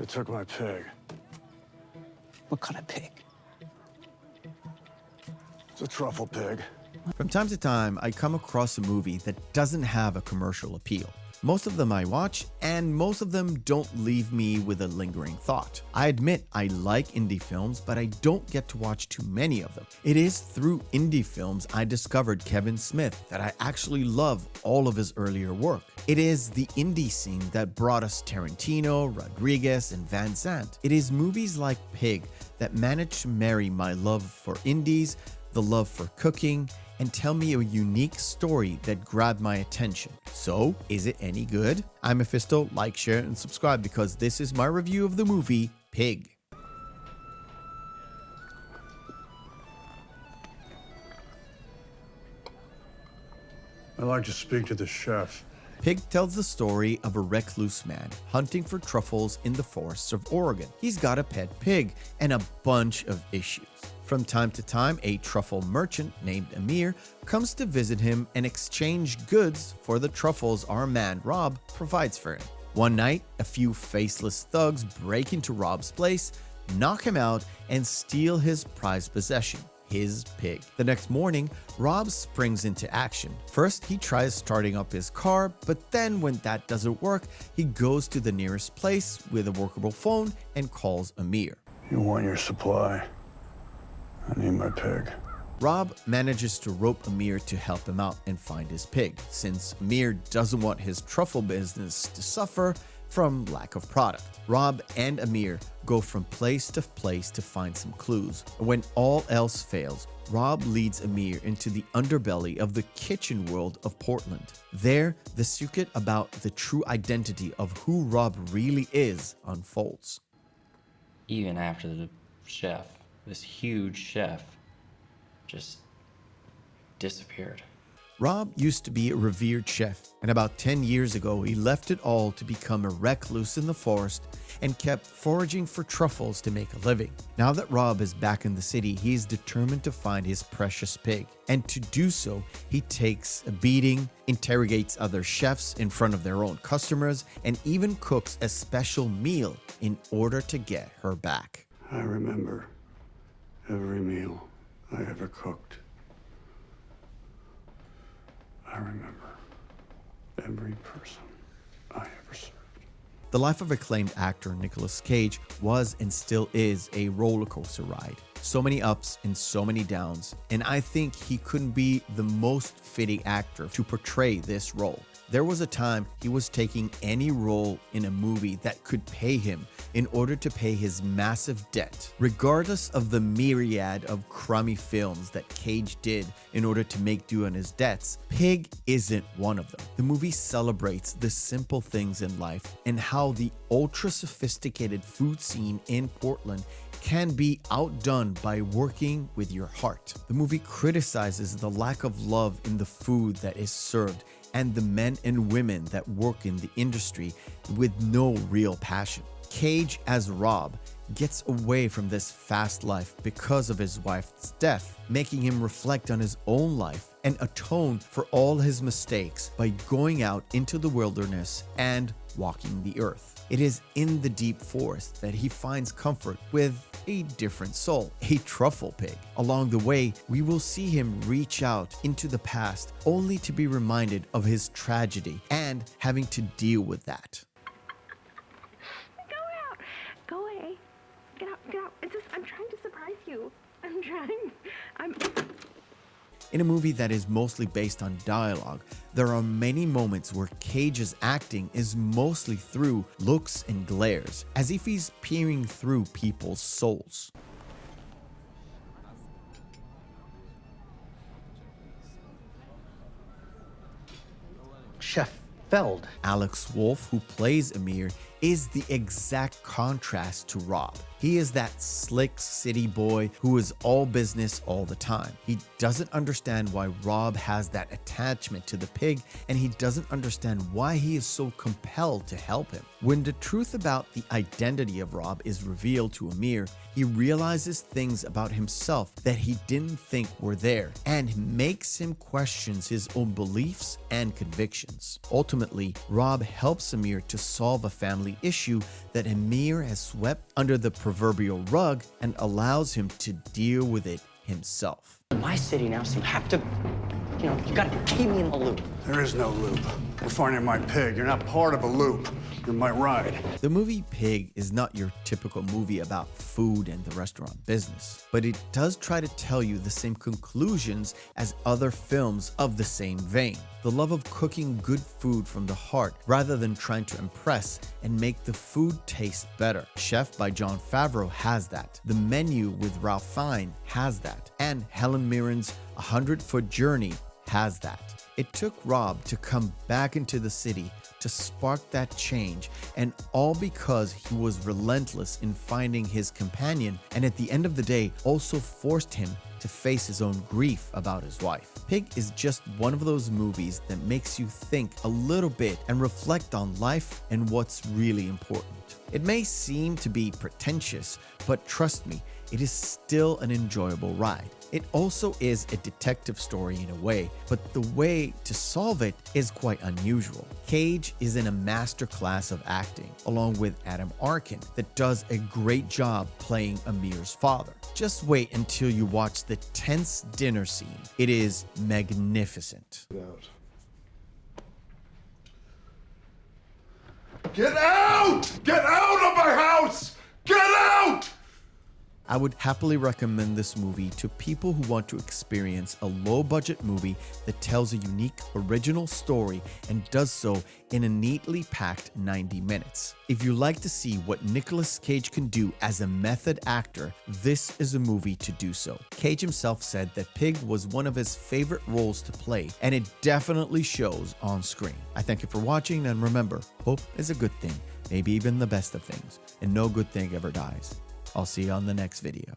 They took my pig. What kind of pig? It's a truffle pig. From time to time, I come across a movie that doesn't have a commercial appeal. Most of them I watch, and most of them don't leave me with a lingering thought. I admit I like indie films, but I don't get to watch too many of them. It is through indie films I discovered Kevin Smith that I actually love all of his earlier work. It is the indie scene that brought us Tarantino, Rodriguez, and Van Sant. It is movies like Pig that managed to marry my love for indies, the love for cooking, and tell me a unique story that grabbed my attention. So, is it any good? I'm Meffistoe, like, share, and subscribe because this is my review of the movie Pig. I'd like to speak to the chef. Pig tells the story of a recluse man hunting for truffles in the forests of Oregon. He's got a pet pig and a bunch of issues. From time to time, a truffle merchant named Amir comes to visit him and exchange goods for the truffles our man Rob provides for him. One night, a few faceless thugs break into Rob's place, knock him out, and steal his prized possession, his pig. The next morning, Rob springs into action. First, he tries starting up his car, but then when that doesn't work, he goes to the nearest place with a workable phone and calls Amir. You want your supply? I need my pig. Rob manages to rope Amir to help him out and find his pig, since Amir doesn't want his truffle business to suffer from lack of product. Rob and Amir go from place to place to find some clues. When all else fails, Rob leads Amir into the underbelly of the kitchen world of Portland. There, the secret about the true identity of who Rob really is unfolds. Even after the chef, this huge chef, just disappeared. Rob used to be a revered chef, and about 10 years ago, he left it all to become a recluse in the forest and kept foraging for truffles to make a living. Now that Rob is back in the city, he is determined to find his precious pig. And to do so, he takes a beating, interrogates other chefs in front of their own customers, and even cooks a special meal in order to get her back. I remember every meal I ever cooked. I remember every person I ever served. The life of acclaimed actor Nicolas Cage was and still is a roller coaster ride. So many ups and so many downs, and I think he couldn't be the most fitting actor to portray this role. There was a time he was taking any role in a movie that could pay him in order to pay his massive debt. Regardless of the myriad of crummy films that Cage did in order to make do on his debts, Pig isn't one of them. The movie celebrates the simple things in life and how the ultra-sophisticated food scene in Portland can be outdone by working with your heart. The movie criticizes the lack of love in the food that is served and the men and women that work in the industry with no real passion. Cage as Rob gets away from this fast life because of his wife's death, making him reflect on his own life and atone for all his mistakes by going out into the wilderness and walking the earth. It is in the deep forest that he finds comfort with a different soul, a truffle pig. Along the way, we will see him reach out into the past only to be reminded of his tragedy and having to deal with that. Go out. Go away. Get out. Get out. I'm trying to surprise you. In a movie that is mostly based on dialogue, there are many moments where Cage's acting is mostly through looks and glares, as if he's peering through people's souls. Chef Feld. Alex Wolff, who plays Amir, is the exact contrast to Rob. He is that slick city boy who is all business all the time. He doesn't understand why Rob has that attachment to the pig, and he doesn't understand why he is so compelled to help him. When the truth about the identity of Rob is revealed to Amir, he realizes things about himself that he didn't think were there, and makes him question his own beliefs and convictions. Ultimately, Rob helps Amir to solve a family issue that Amir has swept under the proverbial rug, and allows him to deal with it himself. In my city now, so you have to, you gotta keep me in the loop. There is no loop. We're finding my pig. You're not part of a loop. You're my ride. The movie Pig is not your typical movie about food and the restaurant business, but it does try to tell you the same conclusions as other films of the same vein. The love of cooking good food from the heart rather than trying to impress and make the food taste better. Chef by Jon Favreau has that. The Menu with Ralph Fiennes has that. And Helen Mirren's 100-Foot Journey has that. It took Rob to come back into the city to spark that change, and all because he was relentless in finding his companion, and at the end of the day also forced him to face his own grief about his wife. Pig is just one of those movies that makes you think a little bit and reflect on life and what's really important. It may seem to be pretentious, but trust me, it is still an enjoyable ride. It also is a detective story in a way, but the way to solve it is quite unusual. Cage is in a masterclass of acting, along with Adam Arkin, that does a great job playing Amir's father. Just wait until you watch the tense dinner scene. It is magnificent. Get out! Get out of my house! Get out! I would happily recommend this movie to people who want to experience a low-budget movie that tells a unique, original story and does so in a neatly packed 90 minutes. If you like to see what Nicolas Cage can do as a method actor, this is a movie to do so. Cage himself said that Pig was one of his favorite roles to play, and it definitely shows on screen. I thank you for watching, and remember, hope is a good thing, maybe even the best of things, and no good thing ever dies. I'll see you on the next video.